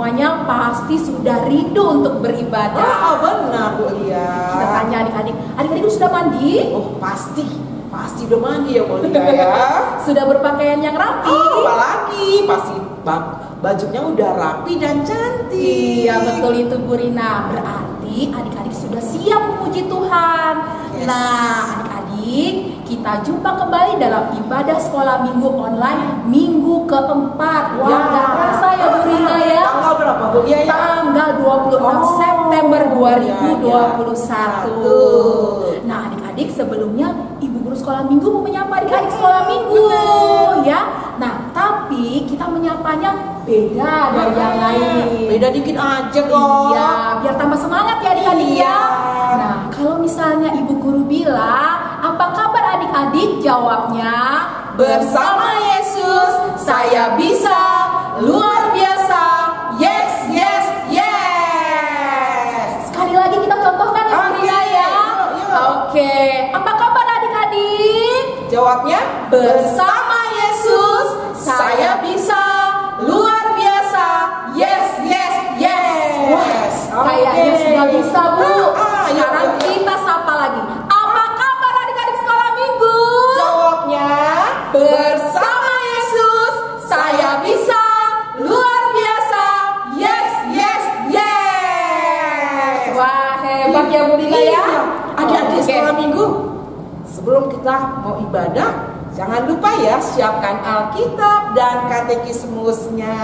semuanya pasti sudah rindu untuk beribadah. Oh, benar Bu Lia. Kita tanya adik-adik, adik-adik sudah mandi? Oh, pasti udah mandi ya Bu Lia ya. Sudah berpakaian yang rapi? Oh, apalagi pasti bajunya udah rapi dan cantik. Iya, betul itu Bu Rina. Berarti adik-adik sudah siap memuji Tuhan. Yes. Nah, adik-adik, kita jumpa kembali dalam ibadah sekolah minggu online minggu keempat. Wow. Yang gak terasa ya Bu Rina ya. Tanggal berapa Bu Lia ya? Tanggal 26 September 2021. Nah, adik-adik, sebelumnya Ibu Guru Sekolah Minggu mau menyapa adik-adik sekolah minggu ya. Nah, tapi kita menyapanya beda dari yang lain. Beda dikit aja kok. Iya, biar tambah semangat ya adik-adik Iya. ya. Nah, kalau misalnya Ibu Guru bilang, apa kabar adik-adik? Jawabnya, Bersama Yesus saya bisa luar biasa. Yes, yes, yes. Sekali lagi kita contohkan ya, Bu Rina ya. Yuk. Oke, apa kabar adik-adik? Jawabnya Bersama Yesus saya bisa luar biasa. Yes, yes, yes. Wah, kayaknya sudah bisa Bu. Sekarang kita sapa lagi. Apa kabar adik-adik sekolah minggu? Jawabnya Bersama Yesus saya bisa luar biasa. Yes, yes, yes. Wah, hebat ya Bu Rina ya. Iya. Adik-adik Oke. sekolah minggu, sebelum kita mau ibadah, jangan lupa ya siapkan Alkitab dan katekismusnya.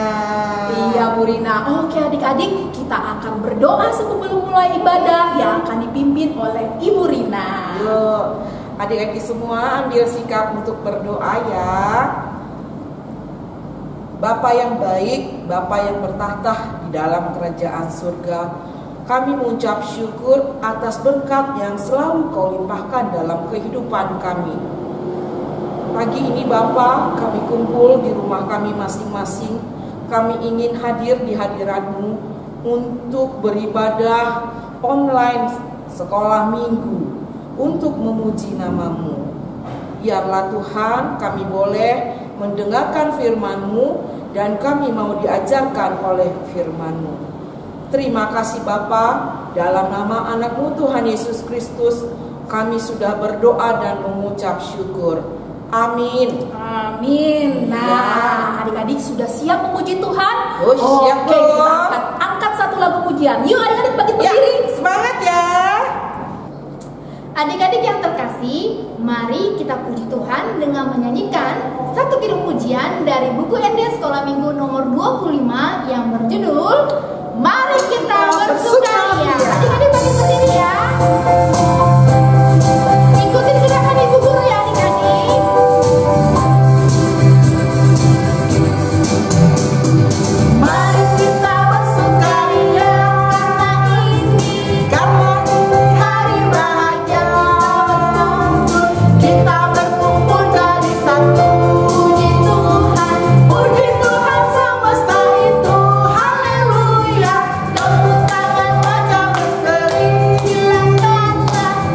Iya Bu Rina. Oke adik-adik, kita akan berdoa sebelum mulai ibadah yang akan dipimpin oleh Ibu Rina. Yuk, adik-adik semua ambil sikap untuk berdoa ya. Bapa yang baik, Bapa yang bertahta di dalam kerajaan surga, kami mengucap syukur atas berkat yang selalu Kau limpahkan dalam kehidupan kami. Pagi ini Bapa, kami kumpul di rumah kami masing-masing. Kami ingin hadir di hadirat-Mu untuk beribadah online sekolah minggu untuk memuji nama-Mu. Biarlah Tuhan kami boleh mendengarkan firman-Mu dan kami mau diajarkan oleh firman-Mu. Terima kasih Bapa, dalam nama anak-Mu Tuhan Yesus Kristus kami sudah berdoa dan mengucap syukur. Amin. Amin. Nah, adik-adik sudah siap memuji Tuhan? Oh, siap, Oke, Bu. kita akan angkat satu lagu pujian. Yuk adik-adik bangkit berdiri. Semangat ya. Adik-adik yang terkasih, mari kita puji Tuhan dengan menyanyikan satu kidung pujian dari buku ND Sekolah Minggu nomor 25 yang berjudul Mari Kita Bersukaria. Adik-adik bangkit berdiri ya. Ikutin gerakan Ibu Guru ya adik-adik. Mari kita bersukaria karena ini hari bahagia. Kita berkumpul jadi satu. Puji Tuhan semesta itu. Haleluya. Tepuk tangan wajah berseri.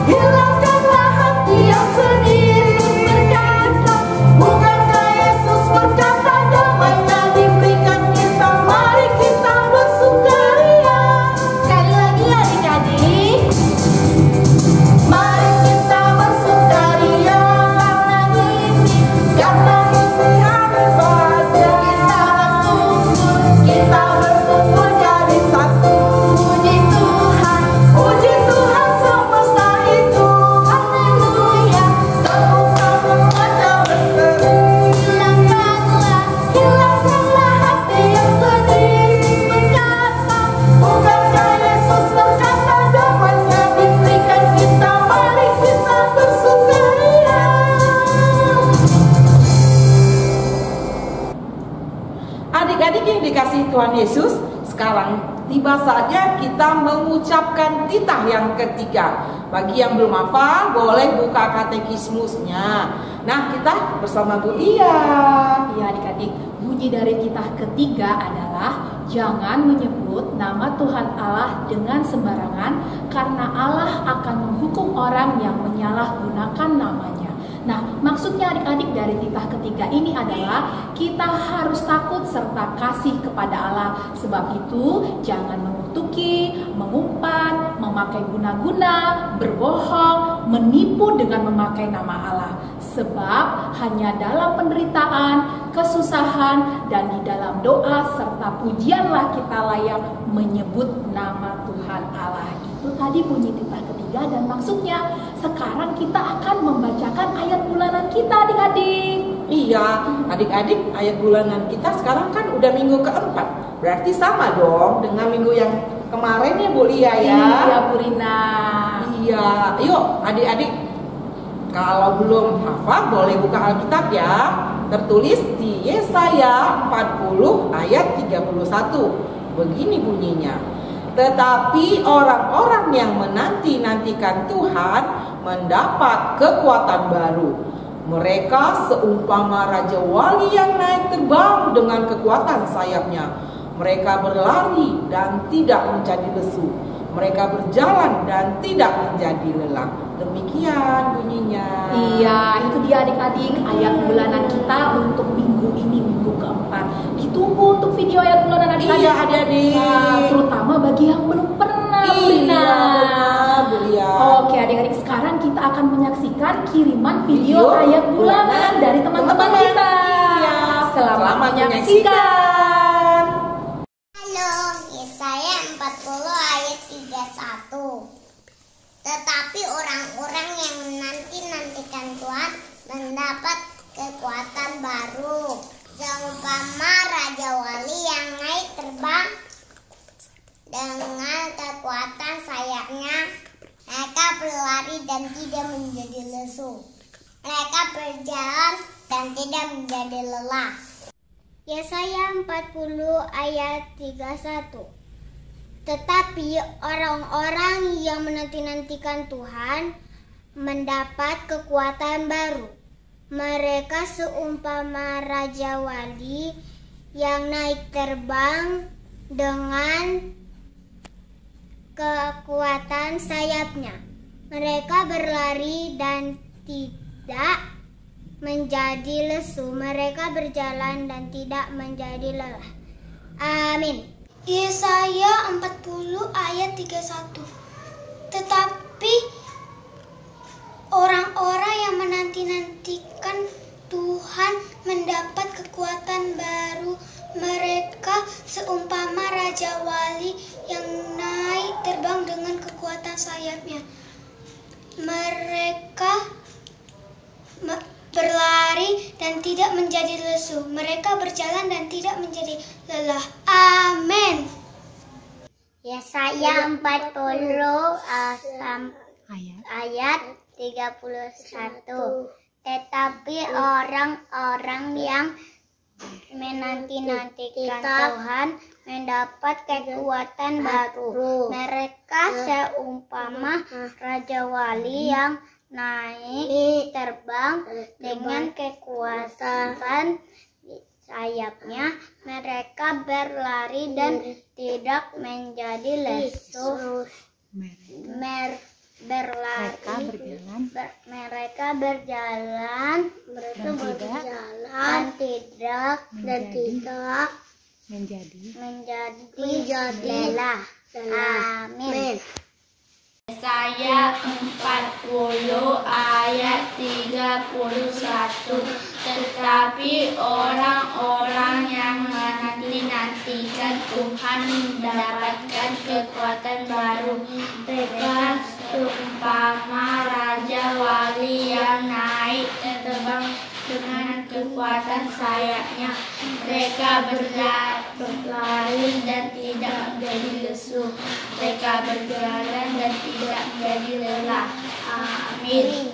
Hilangkanlah hati yang sedih. Berkata, bukankah Yesus berkata damainya diberikan kita. Mari kita bersukaria. Sekali lagi adik-adik. Mari kita bersukaria karena ini hari bahagia. Kita berkumpul jadi satu. Puji Tuhan semesta itu. Haleluya. Tepuk tangan wajah berseri. Hilangkanlah hati yang sedih. Berkata, bukankah Yesus berkata damainya diberikan kita. Mari kita bersukaria. Adik-adik yang dikasihi Tuhan Yesus, sekarang tiba saatnya kita mengucapkan titah yang ketiga. Bagi yang belum hafal, boleh buka katekismusnya. Nah, kita bersama Bu Lia. Iya adik-adik, bunyi dari titah ketiga adalah jangan menyebut nama Tuhan Allah dengan sembarangan karena Allah akan menghukum orang yang menyalahgunakan namanya. Nah, maksudnya adik-adik dari titah ketiga ini adalah kita harus takut serta kasih kepada Allah. Sebab itu, jangan mengutuki, mengumpat, memakai guna-guna, berbohong, menipu dengan memakai nama Allah. Sebab hanya dalam penderitaan, kesusahan, dan di dalam doa serta pujianlah kita layak menyebut nama Tuhan Allah. Itu tadi bunyi titah ketiga dan maksudnya. Sekarang kita akan membacakan ayat bulanan kita adik-adik. Iya, adik-adik, ayat bulanan kita sekarang kan udah minggu keempat. Berarti sama dong dengan minggu yang kemarin ya Bu Lia ya. Iya Bu Rina. Iya, yuk adik-adik, kalau belum hafal boleh buka Alkitab ya. Tertulis di Yesaya 40 ayat 31. Begini bunyinya. Tetapi orang-orang yang menanti-nantikan Tuhan mendapat kekuatan baru. Mereka seumpama Raja Wali yang naik terbang dengan kekuatan sayapnya. Mereka berlari dan tidak menjadi lesu. Mereka berjalan dan tidak menjadi lelah. Demikian bunyinya. Iya, itu dia adik-adik ayat bulanan kita untuk minggu ini, minggu keempat. Ditunggu untuk video ayat bulanan adik-adik. Iya adik-adik. Nah, terutama bagi yang belum pernah. Iya benar Bu Lia. Oke adik-adik, sekarang kita akan menyaksikan kiriman video ayat bulanan dari teman-teman kita. Iya. Selamat menyaksikan. Halo, Yesaya 40 ayat 31. Tetapi orang-orang yang menanti-nantikan Tuhan mendapat kekuatan baru. Seumpama Raja Wali yang naik terbang dengan kekuatan sayapnya. Mereka berlari dan tidak menjadi lesu. Mereka berjalan dan tidak menjadi lelah. Yesaya 40 ayat 31. Tetapi orang-orang yang menanti-nantikan Tuhan mendapat kekuatan baru. Mereka seumpama Raja Wali yang naik terbang dengan kekuatan sayapnya. Mereka berlari dan tidak menjadi lesu. Mereka berjalan dan tidak menjadi lelah. Amin. Yesaya 40 ayat 31. Tetapi orang-orang yang menanti-nantikan Tuhan mendapat kekuatan baru. Mereka seumpama Raja Wali yang naik terbang dengan kekuatan sayapnya. Mereka berlari dan tidak menjadi lesu. Mereka berjalan dan tidak menjadi lelah. Amin. Yesaya 40 ayat 31. Tetapi orang-orang yang menanti-nantikan Tuhan mendapat kekuatan baru. Mereka seumpama Raja Wali yang naik terbang dengan kekuatan sayapnya. Mereka berlari dan tidak menjadi lesu. Mereka berjalan dan tidak menjadi lelah. Amin. Yesaya 40 ayat 31. Tetapi orang-orang yang menanti-nantikan Tuhan mendapatkan kekuatan baru. Mereka seumpama Raja Wali yang naik terbang dengan kekuatan sayapnya. Mereka berlari dan tidak menjadi lesu. Mereka berjalan dan tidak menjadi lelah. Amin.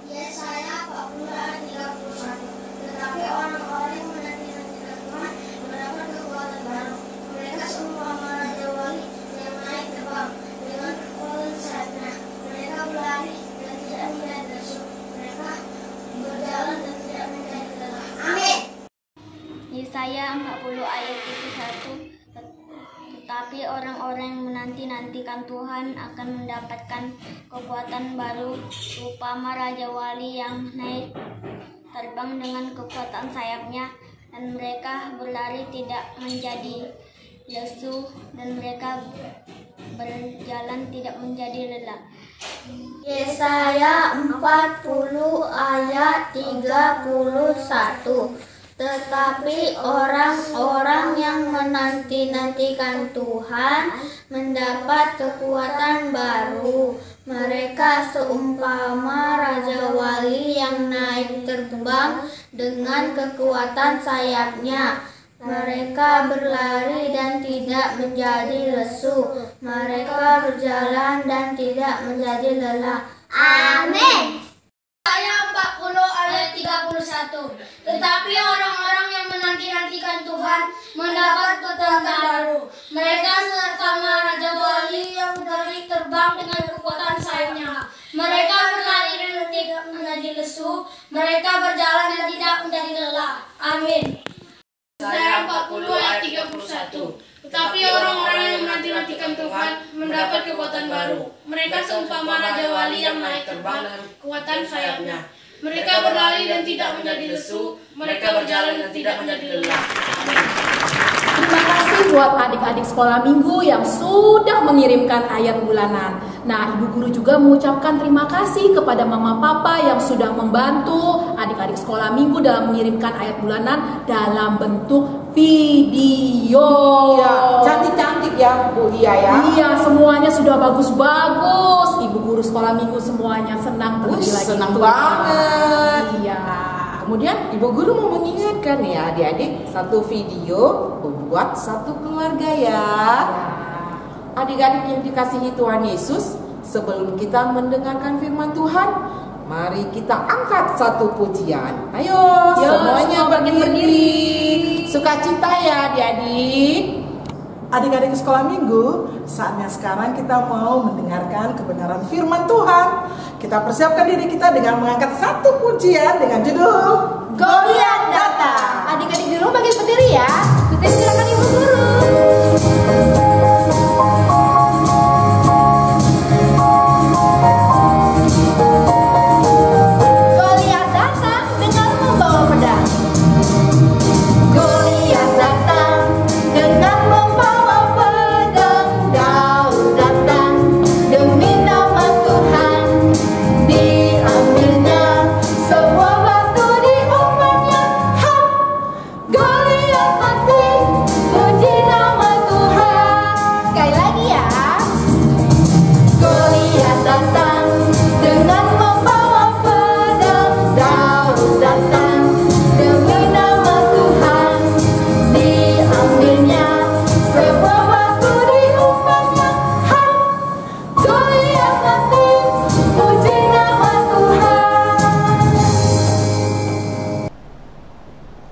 Yesaya 40 ayat 31. Tetapi orang-orang yang menanti-nantikan Tuhan mendapat kekuatan baru. Mereka seumpama Raja Wali yang naik terbang dengan kekuatan sayapnya. Mereka berlari dan tidak menjadi lesu. Mereka berjalan dan tidak menjadi lelah. Amin. Yesaya 40 ayat 31. Tetapi Tetapi orang-orang yang menanti-nantikan Tuhan akan mendapatkan kekuatan baru, upama Raja Wali yang naik terbang dengan kekuatan sayapnya, dan mereka berlari tidak menjadi lesu, dan mereka berjalan tidak menjadi lelah. Yesaya 40 ayat 31. Tetapi orang-orang yang menanti-nantikan Tuhan mendapat kekuatan baru. Mereka seumpama Raja Wali yang naik terbang dengan kekuatan sayapnya. Mereka berlari dan tidak menjadi lesu. Mereka berjalan dan tidak menjadi lelah. Amin. Yesaya 40 ayat 31. Tetapi orang-orang yang menanti-nantikan Tuhan mendapat kekuatan baru. Mereka seumpama Raja Wali yang naik terbang dengan kekuatan sayapnya. Mereka berlari dan tidak menjadi lesu. Mereka berjalan dan tidak menjadi lelah. Amin. Yesaya 40 ayat 31. Tetapi orang-orang yang menanti-nantikan Tuhan mendapat kekuatan baru. Mereka seumpama Raja Wali yang naik terbang dengan kekuatan sayapnya. Mereka berlari dan tidak menjadi lesu. Mereka berjalan dan tidak menjadi lelah. Amin. Terima kasih buat adik-adik sekolah minggu yang sudah mengirimkan ayat bulanan. Nah, Ibu Guru juga mengucapkan terima kasih kepada Mama Papa yang sudah membantu adik-adik sekolah minggu dalam mengirimkan ayat bulanan dalam bentuk video. Iya, cantik-cantik ya Bu Lia ya. Iya, semuanya sudah bagus-bagus. Ibu Guru sekolah minggu semuanya senang terlebih lagi. Senang banget. Iya. Kemudian Ibu Guru mau mengingatkan ya adik-adik, satu video membuat satu keluarga ya. Adik-adik yang dikasihi Tuhan Yesus, sebelum kita mendengarkan firman Tuhan, mari kita angkat satu pujian. Ayo, semuanya berdiri. Sukacita ya adik-adik. Adik-adik sekolah minggu, saatnya sekarang kita mau mendengarkan kebenaran firman Tuhan. Kita persiapkan diri kita dengan mengangkat satu pujian dengan judul Goliat datang. Adik-adik di rumah bagi berdiri ya. Kita silakan Ibu Guru. Goliat datang dengan membawa pedang. Goliat datang dengan membawa pedang. Daud datang demi nama Tuhan. Diambilnya semua batu diumpannya. Goliat mati, puji nama Tuhan. Sekali lagi ya. Goliat datang dengan membawa pedang. Daud datang demi nama Tuhan. Diambilnya semua batu diumpannya. Goliat mati, puji nama Tuhan.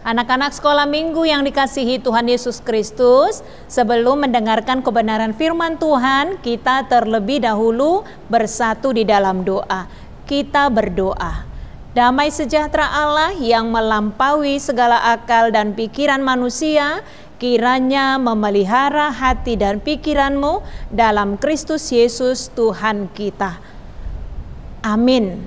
Anak-anak sekolah minggu yang dikasihi Tuhan Yesus Kristus, sebelum mendengarkan kebenaran firman Tuhan, kita terlebih dahulu bersatu di dalam doa. Kita berdoa. Damai sejahtera Allah yang melampaui segala akal dan pikiran manusia, kiranya memelihara hati dan pikiranmu dalam Kristus Yesus Tuhan kita. Amin.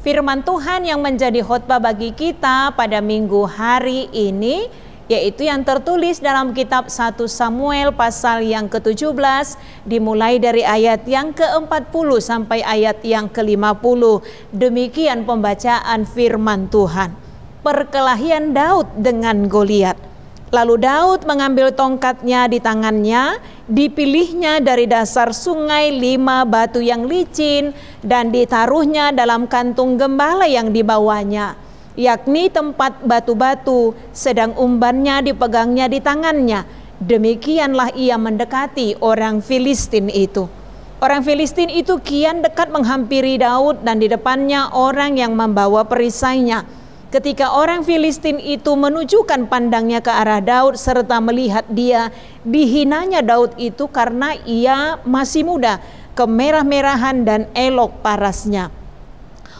Firman Tuhan yang menjadi khotbah bagi kita pada minggu hari ini, yaitu yang tertulis dalam kitab 1 Samuel pasal yang ke-17, dimulai dari ayat yang ke-40 sampai ayat yang ke-50. Demikian pembacaan firman Tuhan. Perkelahian Daud dengan Goliat. Lalu Daud mengambil tongkatnya di tangannya, dipilihnya dari dasar sungai 5 batu yang licin, dan ditaruhnya dalam kantung gembala yang dibawanya, yakni tempat batu-batu, sedang umbannya dipegangnya di tangannya. Demikianlah ia mendekati orang Filistin itu. Orang Filistin itu kian dekat menghampiri Daud, dan di depannya orang yang membawa perisainya. Ketika orang Filistin itu menunjukkan pandangnya ke arah Daud serta melihat dia, dihinanya Daud itu karena ia masih muda, kemerah-merahan dan elok parasnya.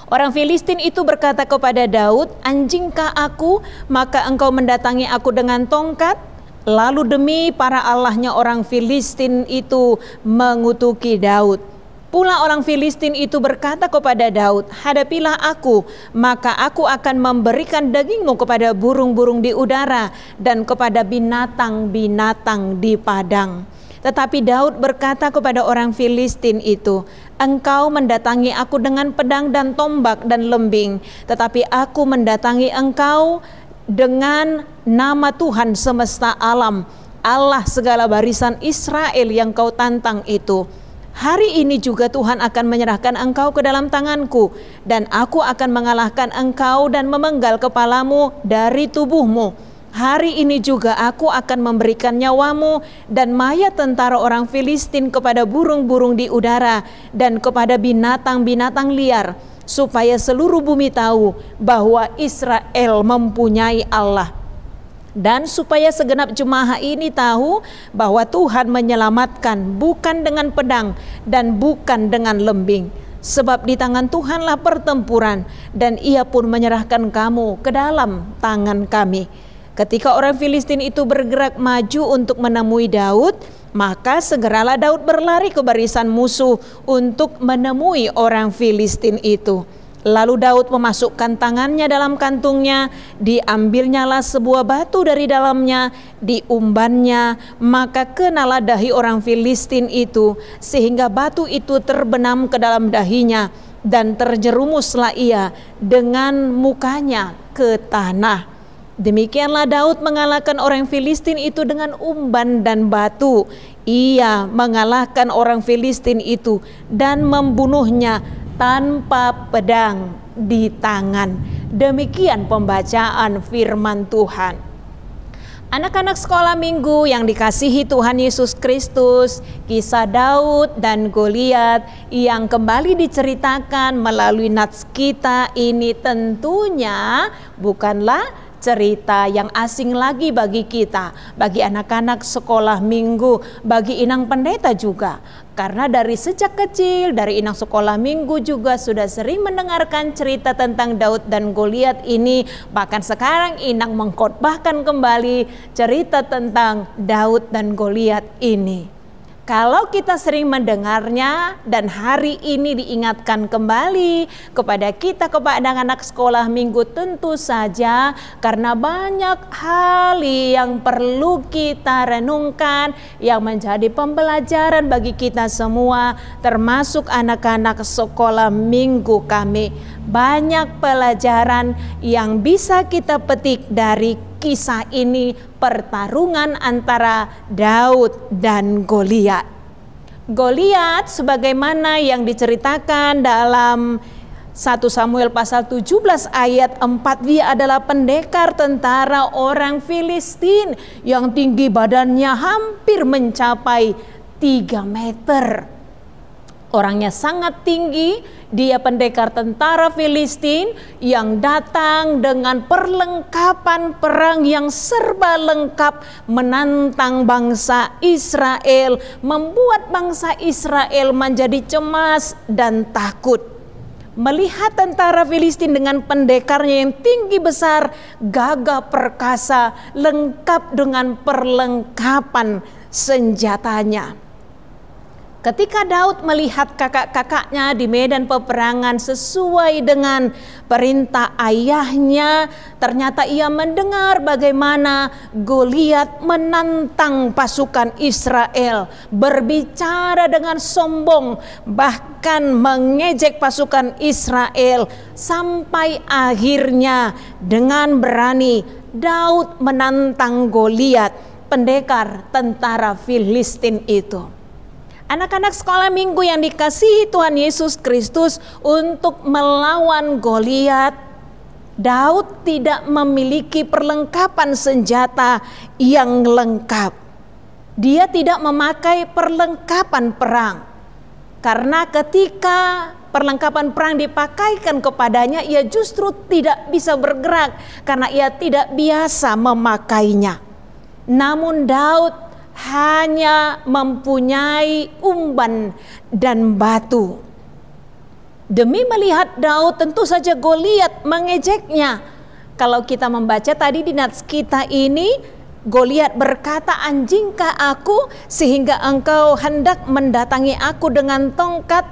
Orang Filistin itu berkata kepada Daud, "Anjingkah aku, maka engkau mendatangi aku dengan tongkat?" Lalu demi para allahnya orang Filistin itu mengutuki Daud. Pula orang Filistin itu berkata kepada Daud, "Hadapilah aku, maka aku akan memberikan dagingmu kepada burung-burung di udara dan kepada binatang-binatang di padang." Tetapi Daud berkata kepada orang Filistin itu, "Engkau mendatangi aku dengan pedang dan tombak dan lembing, tetapi aku mendatangi engkau dengan nama Tuhan semesta alam, Allah segala barisan Israel yang kau tantang itu. Hari ini juga Tuhan akan menyerahkan engkau ke dalam tanganku, dan aku akan mengalahkan engkau dan memenggal kepalamu dari tubuhmu. Hari ini juga aku akan memberikan nyawamu dan mayat tentara orang Filistin kepada burung-burung di udara dan kepada binatang-binatang liar, supaya seluruh bumi tahu bahwa Israel mempunyai Allah. Dan supaya segenap jemaah ini tahu bahwa Tuhan menyelamatkan bukan dengan pedang dan bukan dengan lembing. Sebab di tangan Tuhanlah pertempuran, dan Ia pun menyerahkan kamu ke dalam tangan kami." Ketika orang Filistin itu bergerak maju untuk menemui Daud, maka segeralah Daud berlari ke barisan musuh untuk menemui orang Filistin itu. Lalu Daud memasukkan tangannya dalam kantungnya, diambilnyalah sebuah batu dari dalamnya, diumbannya, maka kenalah dahi orang Filistin itu, sehingga batu itu terbenam ke dalam dahinya, dan terjerumuslah ia dengan mukanya ke tanah. Demikianlah Daud mengalahkan orang Filistin itu dengan umban dan batu. Ia mengalahkan orang Filistin itu dan membunuhnya tanpa pedang di tangan. Demikian pembacaan firman Tuhan. Anak-anak sekolah minggu yang dikasihi Tuhan Yesus Kristus, kisah Daud dan Goliat yang kembali diceritakan melalui nats kita ini tentunya bukanlah cerita yang asing lagi bagi kita, bagi anak-anak sekolah minggu, bagi inang pendeta juga. Karena dari sejak kecil, dari inang sekolah minggu juga sudah sering mendengarkan cerita tentang Daud dan Goliat ini. Bahkan sekarang inang mengkhotbahkan kembali cerita tentang Daud dan Goliat ini. Kalau kita sering mendengarnya dan hari ini diingatkan kembali kepada kita, kepada anak-anak sekolah minggu, tentu saja karena banyak hal yang perlu kita renungkan yang menjadi pembelajaran bagi kita semua, termasuk anak-anak sekolah minggu kami. Banyak pelajaran yang bisa kita petik dari kisah ini, pertarungan antara Daud dan Goliat. Goliat sebagaimana yang diceritakan dalam 1 Samuel pasal 17 ayat 4, dia adalah pendekar tentara orang Filistin yang tinggi badannya hampir mencapai 3 meter. Orangnya sangat tinggi, dia pendekar tentara Filistin yang datang dengan perlengkapan perang yang serba lengkap menantang bangsa Israel, membuat bangsa Israel menjadi cemas dan takut. Melihat tentara Filistin dengan pendekarnya yang tinggi besar, gagah perkasa, lengkap dengan perlengkapan senjatanya. Ketika Daud melihat kakak-kakaknya di medan peperangan sesuai dengan perintah ayahnya, ternyata ia mendengar bagaimana Goliat menantang pasukan Israel, berbicara dengan sombong, bahkan mengejek pasukan Israel, sampai akhirnya dengan berani Daud menantang Goliat, pendekar tentara Filistin itu. Anak-anak sekolah minggu yang dikasihi Tuhan Yesus Kristus, untuk melawan Goliat, Daud tidak memiliki perlengkapan senjata yang lengkap. Dia tidak memakai perlengkapan perang. Karena ketika perlengkapan perang dipakaikan kepadanya, ia justru tidak bisa bergerak karena ia tidak biasa memakainya. Namun Daud hanya mempunyai umban dan batu. Demi melihat Daud, tentu saja Goliat mengejeknya. Kalau kita membaca tadi di nats kita ini, Goliat berkata, "Anjingkah aku sehingga engkau hendak mendatangi aku dengan tongkat?"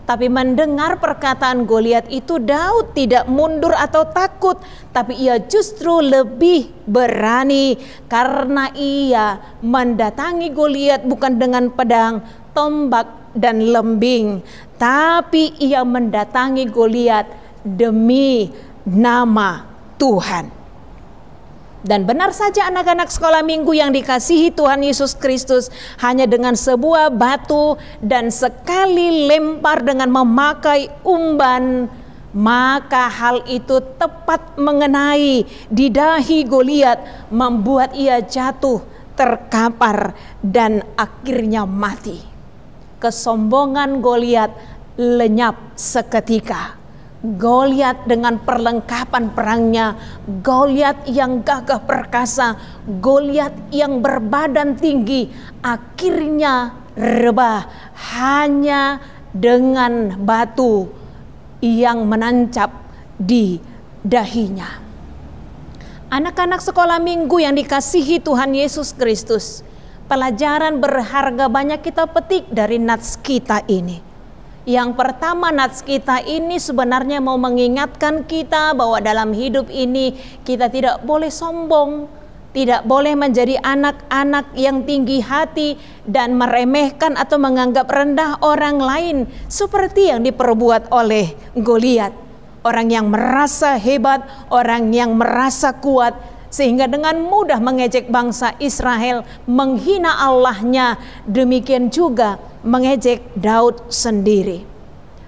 Tapi mendengar perkataan Goliat itu, Daud tidak mundur atau takut, tapi ia justru lebih berani karena ia mendatangi Goliat bukan dengan pedang, tombak, dan lembing, tapi ia mendatangi Goliat demi nama Tuhan. Dan benar saja anak-anak sekolah minggu yang dikasihi Tuhan Yesus Kristus, hanya dengan sebuah batu dan sekali lempar dengan memakai umban, maka hal itu tepat mengenai di dahi Goliat, membuat ia jatuh, terkapar, dan akhirnya mati. Kesombongan Goliat lenyap seketika. Goliat dengan perlengkapan perangnya, Goliat yang gagah perkasa, Goliat yang berbadan tinggi, akhirnya rebah hanya dengan batu yang menancap di dahinya. Anak-anak sekolah minggu yang dikasihi Tuhan Yesus Kristus, pelajaran berharga banyak kita petik dari nats kita ini. Yang pertama, nats kita ini sebenarnya mau mengingatkan kita bahwa dalam hidup ini kita tidak boleh sombong, tidak boleh menjadi anak-anak yang tinggi hati dan meremehkan atau menganggap rendah orang lain seperti yang diperbuat oleh Goliat. Orang yang merasa hebat, orang yang merasa kuat, sehingga dengan mudah mengejek bangsa Israel, menghina Allahnya, demikian juga mengejek Daud sendiri.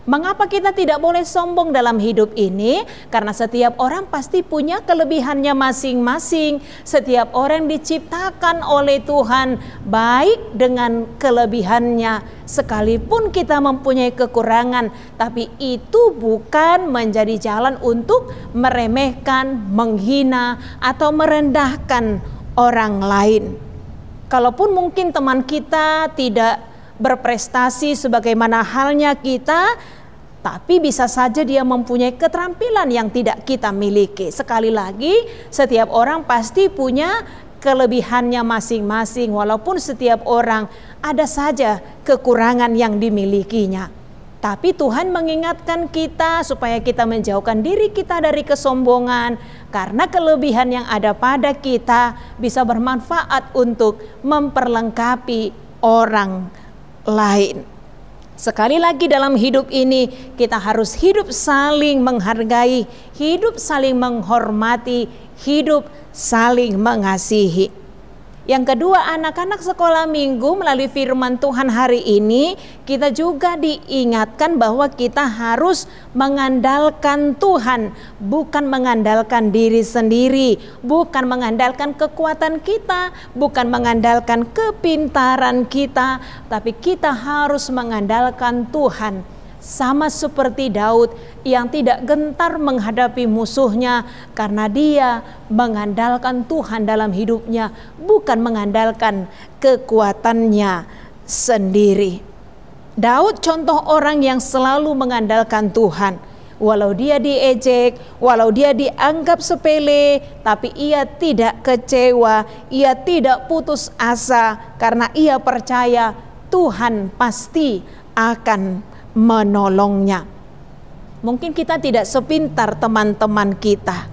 Mengapa kita tidak boleh sombong dalam hidup ini? Karena setiap orang pasti punya kelebihannya masing-masing. Setiap orang diciptakan oleh Tuhan baik dengan kelebihannya. Sekalipun kita mempunyai kekurangan, tapi itu bukan menjadi jalan untuk meremehkan, menghina, atau merendahkan orang lain. Kalaupun mungkin teman kita tidak berprestasi sebagaimana halnya kita, tapi bisa saja dia mempunyai keterampilan yang tidak kita miliki. Sekali lagi, setiap orang pasti punya kelebihannya masing-masing, walaupun setiap orang ada saja kekurangan yang dimilikinya. Tapi Tuhan mengingatkan kita supaya kita menjauhkan diri kita dari kesombongan, karena kelebihan yang ada pada kita bisa bermanfaat untuk memperlengkapi orang lain. Sekali lagi, dalam hidup ini kita harus hidup saling menghargai, hidup saling menghormati, hidup saling mengasihi. Yang kedua, anak-anak sekolah minggu, melalui firman Tuhan hari ini kita juga diingatkan bahwa kita harus mengandalkan Tuhan, bukan mengandalkan diri sendiri, bukan mengandalkan kekuatan kita, bukan mengandalkan kepintaran kita, tapi kita harus mengandalkan Tuhan. Sama seperti Daud yang tidak gentar menghadapi musuhnya karena dia mengandalkan Tuhan dalam hidupnya, bukan mengandalkan kekuatannya sendiri. Daud contoh orang yang selalu mengandalkan Tuhan. Walau dia diejek, walau dia dianggap sepele, tapi ia tidak kecewa, ia tidak putus asa karena ia percaya Tuhan pasti akan menolongnya. Mungkin kita tidak sepintar teman-teman kita,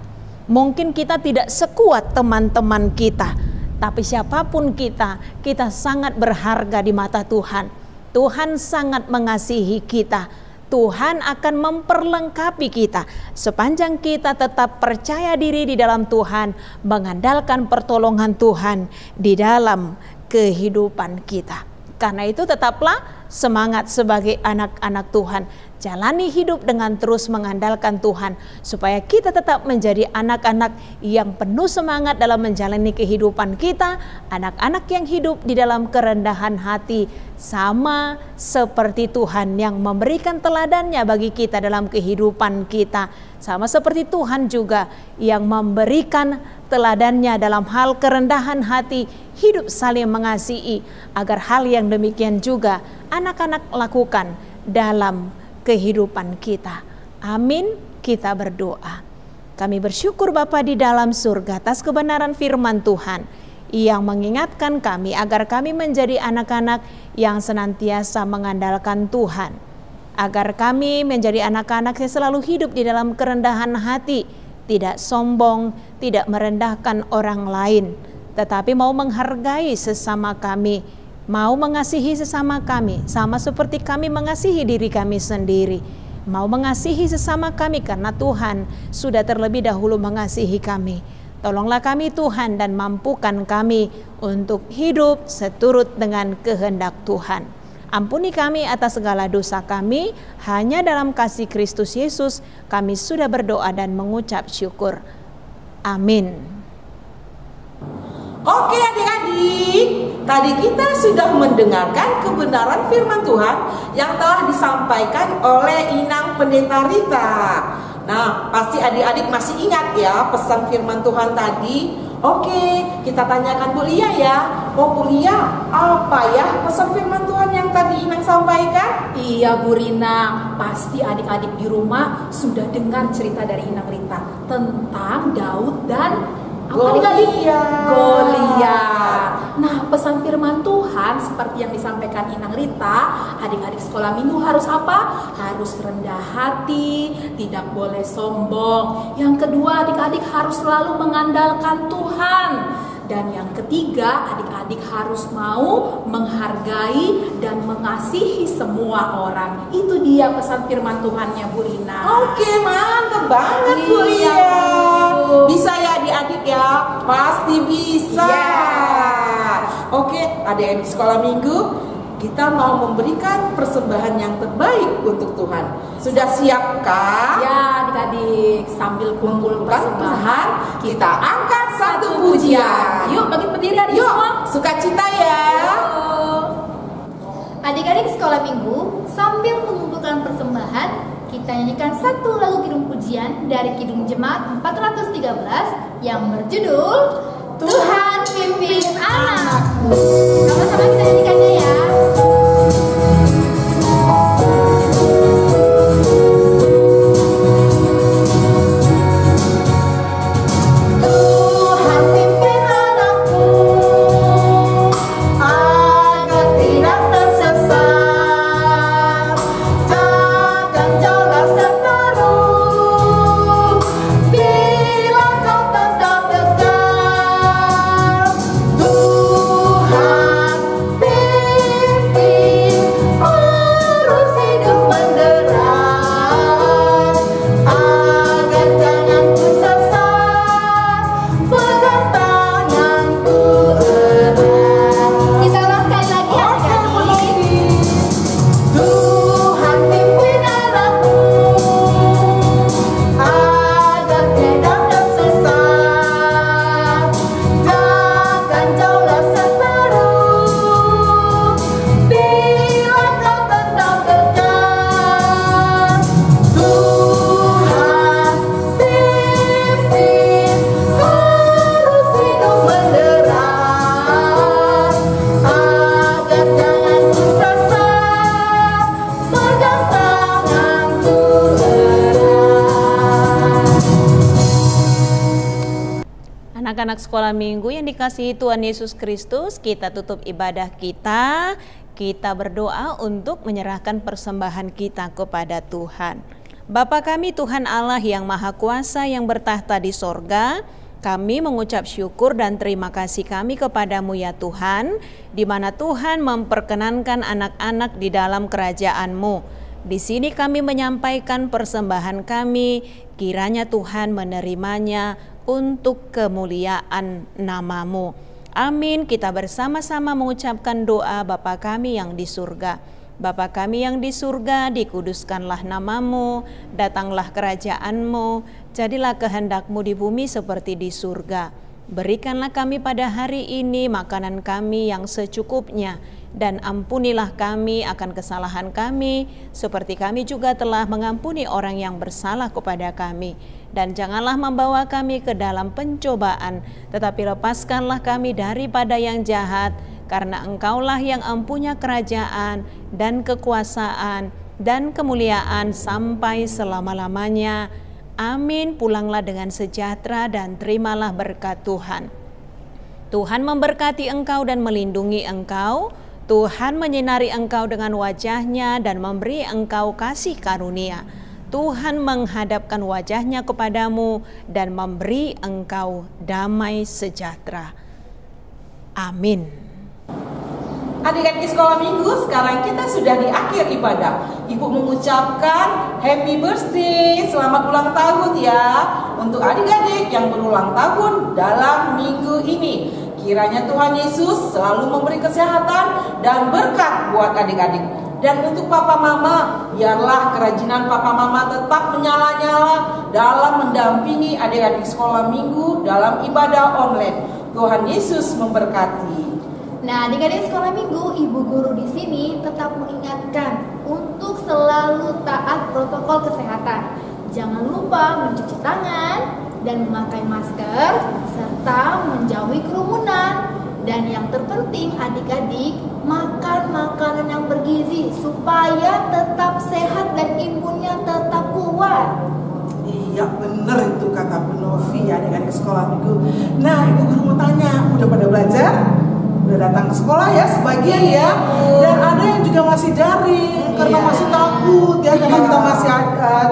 mungkin kita tidak sekuat teman-teman kita, tapi siapapun kita sangat berharga di mata Tuhan. Tuhan sangat mengasihi kita. Tuhan akan memperlengkapi kita sepanjang kita tetap percaya diri di dalam Tuhan, mengandalkan pertolongan Tuhan di dalam kehidupan kita. Karena itu tetaplah semangat sebagai anak-anak Tuhan. Jalani hidup dengan terus mengandalkan Tuhan, supaya kita tetap menjadi anak-anak yang penuh semangat dalam menjalani kehidupan kita. Anak-anak yang hidup di dalam kerendahan hati, sama seperti Tuhan yang memberikan teladannya bagi kita dalam kehidupan kita. Sama seperti Tuhan juga yang memberikan teladannya dalam hal kerendahan hati, hidup saling mengasihi, agar hal yang demikian juga anak-anak lakukan dalam kehidupan kita. Amin. Kita berdoa. Kami bersyukur Bapa di dalam surga atas kebenaran firman Tuhan yang mengingatkan kami agar kami menjadi anak-anak yang senantiasa mengandalkan Tuhan. Agar kami menjadi anak-anak yang selalu hidup di dalam kerendahan hati, tidak sombong, tidak merendahkan orang lain, tetapi mau menghargai sesama kami, mau mengasihi sesama kami, sama seperti kami mengasihi diri kami sendiri. Mau mengasihi sesama kami karena Tuhan sudah terlebih dahulu mengasihi kami. Tolonglah kami Tuhan dan mampukan kami untuk hidup seturut dengan kehendak Tuhan. Ampuni kami atas segala dosa kami, hanya dalam kasih Kristus Yesus kami sudah berdoa dan mengucap syukur. Amin. Oke adik-adik, tadi kita sudah mendengarkan kebenaran firman Tuhan yang telah disampaikan oleh Inang Pendeta Rita. Nah, pasti adik-adik masih ingat ya pesan firman Tuhan tadi. Oke, kita tanyakan Bu Lia ya. Oh Bu Lia, apa ya pesan firman Tuhan yang tadi Inang sampaikan? Iya Bu Rina, pasti adik-adik di rumah sudah dengar cerita dari Inang Rita tentang Daud dan Goliat. Nah, pesan firman Tuhan seperti yang disampaikan Inang Rita, adik-adik sekolah minggu harus apa? Harus rendah hati, tidak boleh sombong. Yang kedua, adik-adik harus selalu mengandalkan Tuhan. Dan yang ketiga, adik-adik harus mau menghargai dan mengasihi semua orang. Itu dia pesan firman Tuhannya Bu Rina. Oke, mantap banget Bu Lia. Bisa ya adik-adik ya? Pasti bisa. Oke, adik-adik sekolah minggu, kita mau memberikan persembahan yang terbaik untuk Tuhan. Sudah siapkah? Ya adik-adik, sambil kumpul persembahan, kita angkat satu pujian. Yuk bagi pendiri hari Yuk, semua. sukacita ya. Adik-adik sekolah minggu, sambil mengumpulkan persembahan, kita nyanyikan satu lagu kidung pujian dari Kidung Jemaat 413 yang berjudul Tuhan Pimpin Anakku. Sama-sama kita nyanyikannya ya. Anak-anak sekolah minggu yang dikasihi Tuhan Yesus Kristus, kita tutup ibadah kita. Kita berdoa untuk menyerahkan persembahan kita kepada Tuhan. Bapa kami Tuhan Allah yang Maha Kuasa yang bertahta di sorga, kami mengucap syukur dan terima kasih kami kepadamu ya Tuhan, di mana Tuhan memperkenankan anak-anak di dalam kerajaan-Mu. Di sini kami menyampaikan persembahan kami, kiranya Tuhan menerimanya untuk kemuliaan nama-Mu. Amin. Kita bersama-sama mengucapkan doa Bapa kami yang di surga. Bapa kami yang di surga, dikuduskanlah nama-Mu, datanglah kerajaan-Mu, jadilah kehendak-Mu di bumi seperti di surga. Berikanlah kami pada hari ini makanan kami yang secukupnya, dan ampunilah kami akan kesalahan kami, seperti kami juga telah mengampuni orang yang bersalah kepada kami. Dan janganlah membawa kami ke dalam pencobaan, tetapi lepaskanlah kami daripada yang jahat, karena Engkaulah yang empunya kerajaan dan kekuasaan dan kemuliaan sampai selama-lamanya. Amin. Pulanglah dengan sejahtera dan terimalah berkat Tuhan. Tuhan memberkati engkau dan melindungi engkau. Tuhan menyinari engkau dengan wajah-Nya dan memberi engkau kasih karunia. Tuhan menghadapkan wajah-Nya kepadamu dan memberi engkau damai sejahtera. Amin. Adik-adik sekolah minggu, sekarang kita sudah di akhir ibadah. Ibu mengucapkan happy birthday, selamat ulang tahun ya untuk adik-adik yang berulang tahun dalam minggu ini. Kiranya Tuhan Yesus selalu memberi kesehatan dan berkat buat adik-adik. Dan untuk papa mama, biarlah kerajinan papa mama tetap menyala-nyala dalam mendampingi adik-adik sekolah minggu dalam ibadah online. Tuhan Yesus memberkati. Nah, adik-adik sekolah minggu, ibu guru di sini tetap mengingatkan untuk selalu taat protokol kesehatan. Jangan lupa mencuci tangan dan memakai masker serta menjauhi kerumunan. Dan yang terpenting adik-adik, makan makanan yang bergizi supaya tetap sehat dan imunnya tetap kuat. Iya bener itu kata Bu Novi ya, adik-adik sekolah minggu. Nah, ibu guru mau tanya, udah pada belajar? Udah datang ke sekolah ya sebagian ya, dan ada yang juga masih daring karena masih takut ya, karena kita masih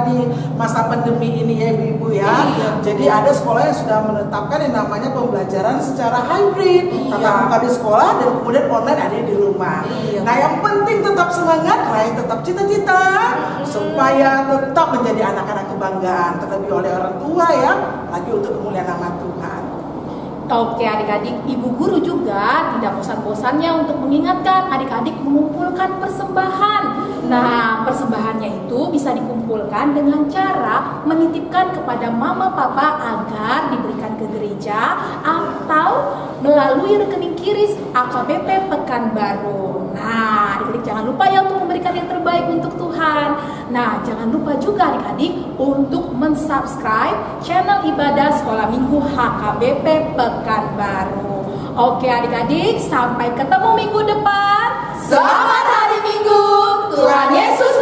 di masa pandemi ini ya ibu-ibu ya. Jadi ada sekolah yang sudah menetapkan yang namanya pembelajaran secara hybrid, tatap muka di sekolah dan kemudian online ada di rumah. Nah yang penting tetap semangat, raih tetap cita-cita supaya tetap menjadi anak-anak kebanggaan, terlebih oleh orang tua ya, lagi untuk kemuliaan nama Tuhan. Oke adik-adik, ibu guru juga tidak bosan-bosannya untuk mengingatkan adik-adik mengumpulkan persembahan. Nah, persembahannya itu bisa dikumpulkan dengan cara menitipkan kepada mama papa agar diberikan ke gereja atau melalui rekening QRIS AKBP Pekanbaru. Nah, adik-adik jangan lupa ya untuk memberikan yang terbaik untuk Tuhan. Nah, jangan lupa juga adik-adik untuk mensubscribe channel ibadah sekolah minggu HKBP Pekanbaru. Oke adik-adik, sampai ketemu minggu depan. Selamat hari Minggu, Tuhan Yesus